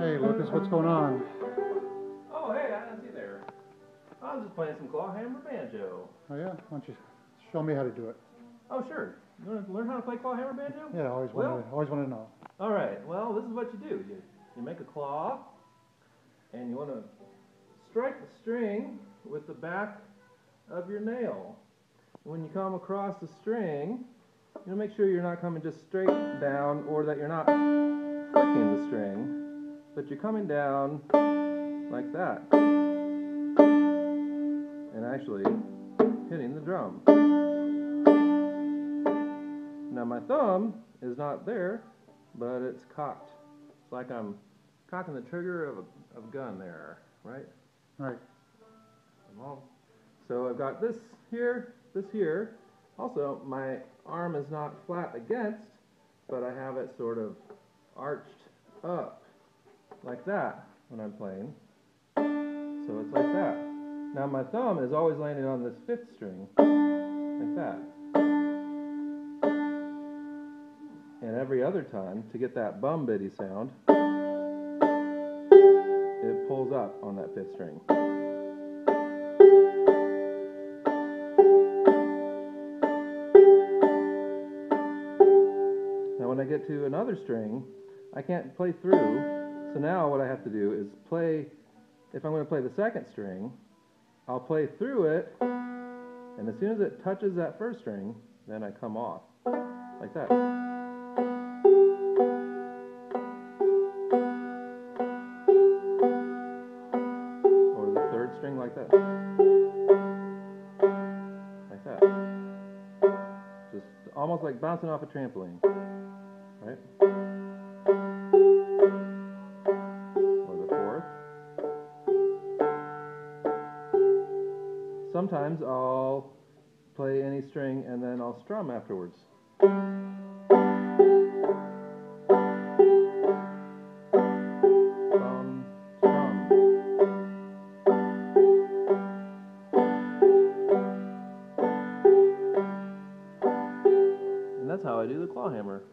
Hey Lucas, what's going on? Oh, hey, I didn't see you there. I was just playing some Clawhammer banjo. Oh yeah? Why don't you show me how to do it? Oh, sure. You want to learn how to play Clawhammer banjo? Yeah, I always wanted to know. All right. Well, this is what you do. You make a claw, and you want to strike the string with the back of your nail. When you come across the string, you want to make sure you're not coming just straight down, or that you're not flicking the string, but you're coming down like that, and actually hitting the drum. Now my thumb is not there, but it's cocked. It's like I'm cocking the trigger of a gun there, right? Right. So I've got this here, this here. Also, my arm is not flat against, but I have it sort of arched up, like that, when I'm playing. So it's like that. Now my thumb is always landing on this fifth string, like that. And every other time, to get that bum bitty sound, it pulls up on that fifth string. Now when I get to another string, I can't play through, so now what I have to do is play, if I'm going to play the second string, I'll play through it, and as soon as it touches that first string, then I come off, like that. Or the third string, like that. Like that. Just almost like bouncing off a trampoline, right? Or the fourth. Sometimes I'll play any string and then I'll strum afterwards. Strum. And that's how I do the Clawhammer.